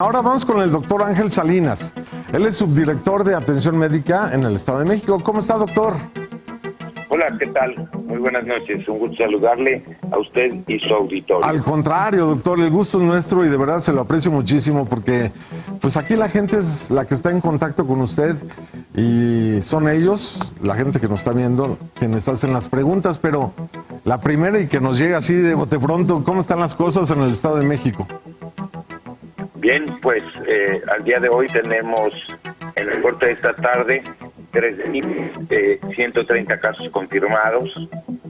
Ahora vamos con el doctor Ángel Salinas. Él es subdirector de atención médica en el Estado de México. ¿Cómo está, doctor? Hola, ¿qué tal? Muy buenas noches. Un gusto saludarle a usted y su auditorio. Al contrario, doctor, el gusto es nuestro y de verdad se lo aprecio muchísimo porque pues aquí la gente es la que está en contacto con usted y son ellos, la gente que nos está viendo, quienes hacen las preguntas, pero la primera y que nos llega así de bote pronto, ¿cómo están las cosas en el Estado de México? Bien, pues al día de hoy tenemos en el corte de esta tarde 3.130 casos confirmados,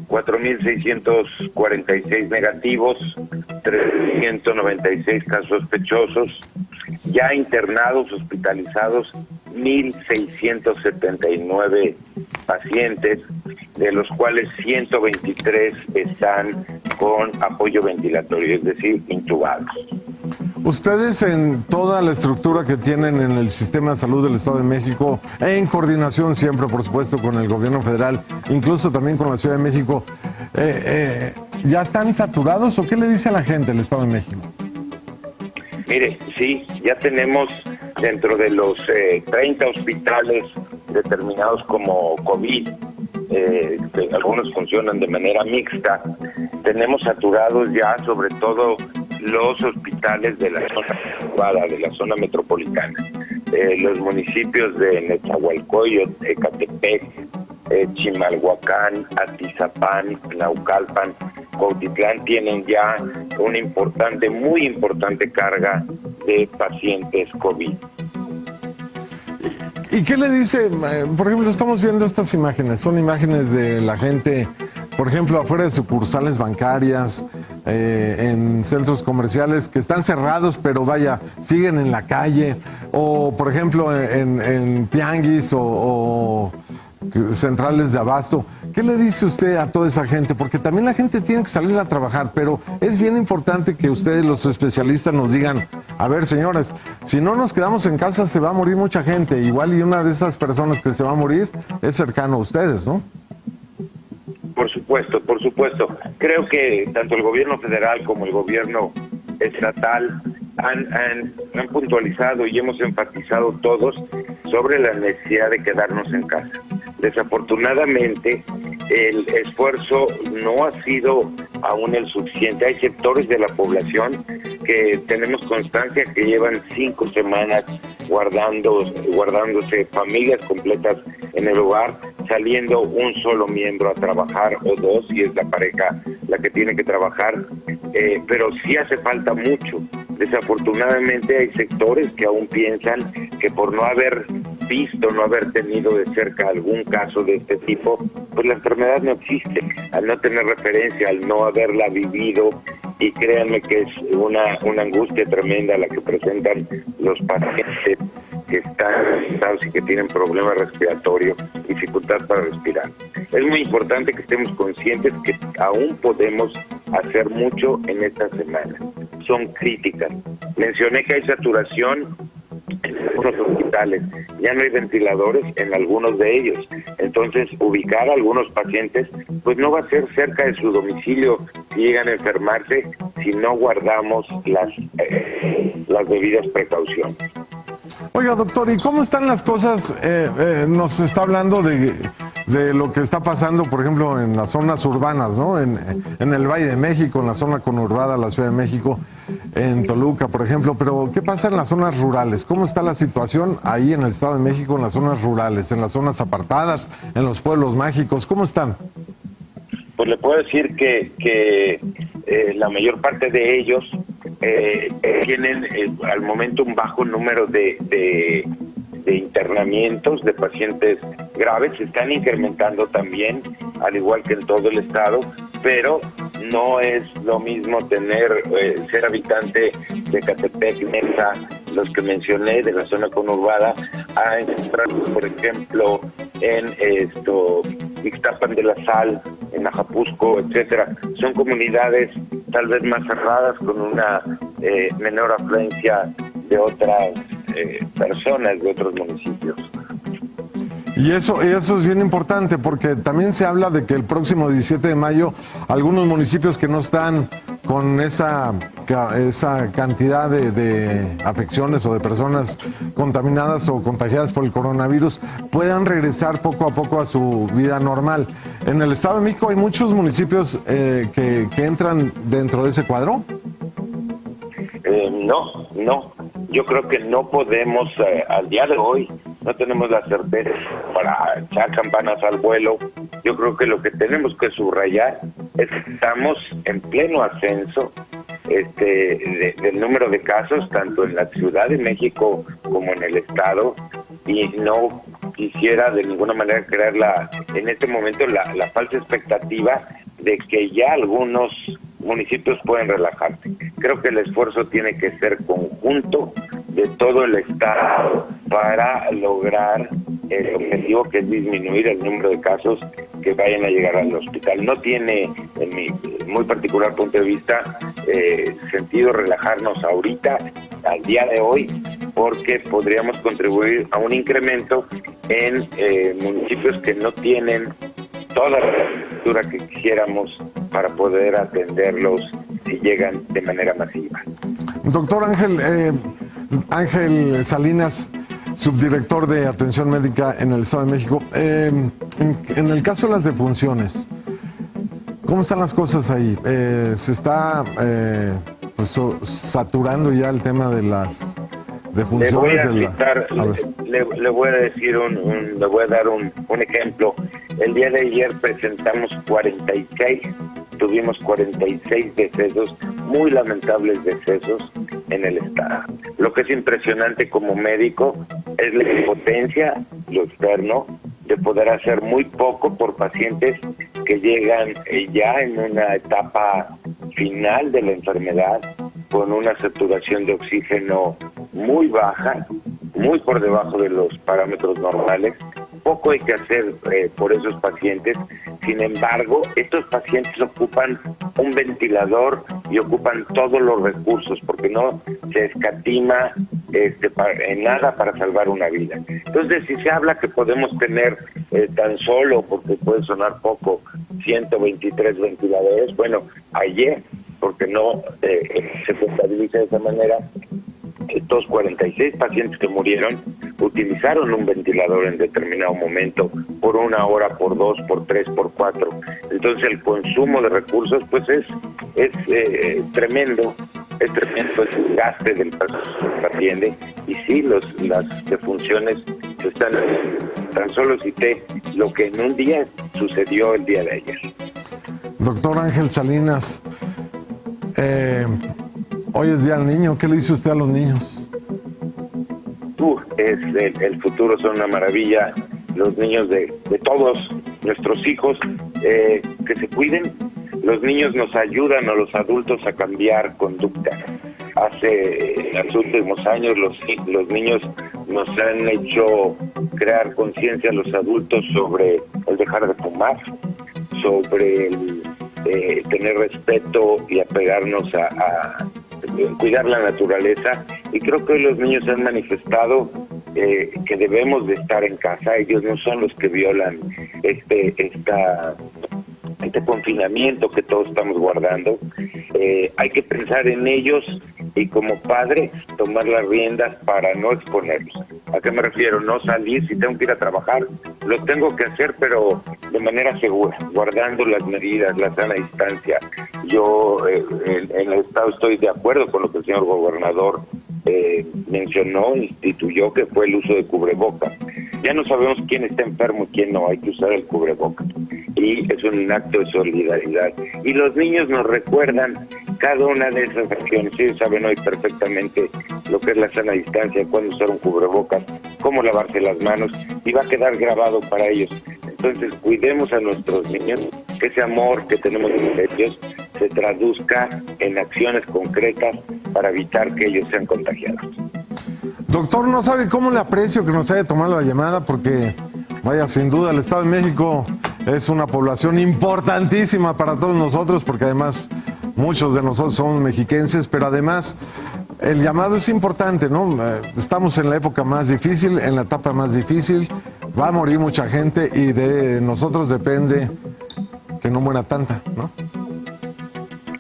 4.646 negativos, 396 casos sospechosos, ya internados, hospitalizados, 1.679 pacientes, de los cuales 123 están con apoyo ventilatorio, es decir, intubados. Ustedes en toda la estructura que tienen en el sistema de salud del Estado de México, en coordinación siempre, por supuesto, con el gobierno federal, incluso también con la Ciudad de México, ¿ya están saturados o qué le dice a la gente del Estado de México? Mire, sí, ya tenemos dentro de los 30 hospitales determinados como COVID, que algunos funcionan de manera mixta, tenemos saturados ya sobre todo los hospitales de la zona urbana, de la zona metropolitana. Los municipios de Nezahualcóyotl, Ecatepec, Chimalhuacán, Atizapán, Naucalpan, Cuautitlán tienen ya una importante, muy importante carga de pacientes COVID. ¿Y qué le dice? Por ejemplo, estamos viendo estas imágenes, son imágenes de la gente, por ejemplo, afuera de sucursales bancarias, en centros comerciales que están cerrados, pero vaya, siguen en la calle, o por ejemplo en tianguis o centrales de abasto. ¿Qué le dice usted a toda esa gente? Porque también la gente tiene que salir a trabajar, pero es bien importante que ustedes, los especialistas, nos digan, a ver, señores, si no nos quedamos en casa se va a morir mucha gente, igual y una de esas personas que se va a morir es cercano a ustedes, ¿no? Por supuesto, por supuesto. Creo que tanto el gobierno federal como el gobierno estatal han puntualizado y hemos enfatizado todos sobre la necesidad de quedarnos en casa. Desafortunadamente, el esfuerzo no ha sido aún el suficiente. Hay sectores de la población que tenemos constancia que llevan 5 semanas guardándose, familias completas en el hogar, saliendo un solo miembro a trabajar o dos, si es la pareja la que tiene que trabajar, pero sí hace falta mucho. Desafortunadamente hay sectores que aún piensan que por no haber visto, no haber tenido de cerca algún caso de este tipo, pues la enfermedad no existe. Al no tener referencia, al no haberla vivido, y créanme que es una angustia tremenda la que presentan los pacientes que están infectados y que tienen problemas respiratorios, dificultad para respirar. Es muy importante que estemos conscientes que aún podemos hacer mucho en esta semana. Son críticas. Mencioné que hay saturación en algunos hospitales, ya no hay ventiladores en algunos de ellos, entonces ubicar a algunos pacientes pues no va a ser cerca de su domicilio si llegan a enfermarse si no guardamos las debidas precauciones. Oiga, doctor, ¿y cómo están las cosas? Nos está hablando de lo que está pasando, por ejemplo, en las zonas urbanas, ¿no? En el Valle de México, en la zona conurbada, la Ciudad de México, en Toluca, por ejemplo. Pero, ¿qué pasa en las zonas rurales? ¿Cómo está la situación ahí en el Estado de México, en las zonas rurales, en las zonas apartadas, en los pueblos mágicos? ¿Cómo están? Pues le puedo decir que la mayor parte de ellos tienen al momento un bajo número de internamientos de pacientes graves. Se están incrementando también, al igual que en todo el estado, pero no es lo mismo ser habitante de Ecatepec, Neza, los que mencioné de la zona conurbada, a encontrarse, por ejemplo, en Ixtapan de la Sal, en Ajapusco, etcétera. Son comunidades tal vez más cerradas, con una menor afluencia de otras personas de otros municipios. Y eso es bien importante porque también se habla de que el próximo 17 de mayo algunos municipios que no están con esa esa cantidad de afecciones o de personas contaminadas o contagiadas por el coronavirus puedan regresar poco a poco a su vida normal. En el Estado de México hay muchos municipios que entran dentro de ese cuadro. No. Yo creo que no podemos, al día de hoy, no tenemos la certeza para echar campanas al vuelo. Yo creo que lo que tenemos que subrayar es que estamos en pleno ascenso del número de casos, tanto en la Ciudad de México como en el Estado, y no quisiera de ninguna manera crear en este momento la falsa expectativa de que ya algunos municipios pueden relajarse. Creo que el esfuerzo tiene que ser conjunto de todo el Estado para lograr el objetivo, que es disminuir el número de casos que vayan a llegar al hospital. No tiene, en mi muy particular punto de vista, sentido relajarnos ahorita, al día de hoy, porque podríamos contribuir a un incremento en municipios que no tienen toda la estructura que quisiéramos para poder atenderlos si llegan de manera masiva. Doctor Ángel Salinas, subdirector de Atención Médica en el Estado de México, en el caso de las defunciones, ¿cómo están las cosas ahí? ¿Se está saturando ya el tema de las defunciones? Le voy a dar un ejemplo. El día de ayer presentamos 46, tuvimos 46 decesos, muy lamentables decesos en el estado. Lo que es impresionante como médico es la impotencia, lo externo, de poder hacer muy poco por pacientes que llegan ya en una etapa final de la enfermedad, con una saturación de oxígeno muy baja, muy por debajo de los parámetros normales. Poco hay que hacer por esos pacientes. Sin embargo, estos pacientes ocupan un ventilador y ocupan todos los recursos, porque no se escatima en nada para salvar una vida. Entonces, si se habla que podemos tener tan solo, porque puede sonar poco, 123 ventiladores, bueno, ayer, porque no se contabiliza de esa manera, estos 46 pacientes que murieron utilizaron un ventilador en determinado momento, por 1 hora, por 2, por 3, por 4. Entonces el consumo de recursos pues es tremendo, es el gasto del personal que atiende, y sí, las defunciones están. Tan solo cité lo que en un día sucedió el día de ayer. Doctor Ángel Salinas, hoy es Día del Niño. ¿Qué le dice usted a los niños? El futuro son una maravilla. Los niños de todos nuestros hijos, que se cuiden. Los niños nos ayudan a los adultos a cambiar conducta. En los últimos años los niños nos han hecho crear conciencia a los adultos sobre el dejar de fumar, sobre el tener respeto y apegarnos a cuidar la naturaleza. Y creo que hoy los niños han manifestado que debemos de estar en casa. Ellos no son los que violan este confinamiento que todos estamos guardando. Hay que pensar en ellos y como padres tomar las riendas para no exponerlos. ¿A qué me refiero? No salir. Si tengo que ir a trabajar, lo tengo que hacer, pero de manera segura, guardando las medidas, la sana distancia. Yo en el estado estoy de acuerdo con lo que el señor gobernador mencionó, instituyó, que fue el uso de cubrebocas. Ya no sabemos quién está enfermo y quién no, hay que usar el cubrebocas. Y es un acto de solidaridad. Y los niños nos recuerdan cada una de esas acciones. Ellos saben hoy perfectamente lo que es la sana distancia, cuándo usar un cubrebocas, cómo lavarse las manos, y va a quedar grabado para ellos. Entonces, cuidemos a nuestros niños, que ese amor que tenemos entre ellos se traduzca en acciones concretas para evitar que ellos sean contagiados. Doctor, no sabe cómo le aprecio que nos haya tomado la llamada, porque, vaya, sin duda, el Estado de México es una población importantísima para todos nosotros, porque además muchos de nosotros somos mexiquenses, pero además el llamado es importante, ¿no? Estamos en la época más difícil, en la etapa más difícil, va a morir mucha gente y de nosotros depende que no muera tanta, ¿no?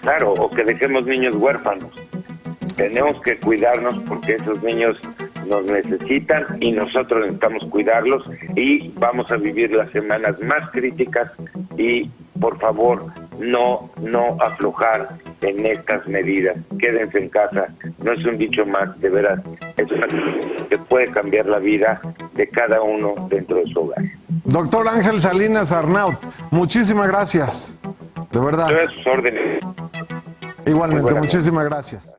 Claro, o que dejemos niños huérfanos. Tenemos que cuidarnos porque esos niños nos necesitan y nosotros necesitamos cuidarlos, y vamos a vivir las semanas más críticas, y por favor no aflojar en estas medidas. Quédense en casa, no es un dicho más, de veras, es una cosa que puede cambiar la vida de cada uno dentro de su hogar. Doctor Ángel Salinas Arnaut, muchísimas gracias, de verdad. Estoy a sus órdenes. Igualmente, Muy buenas muchísimas gracias.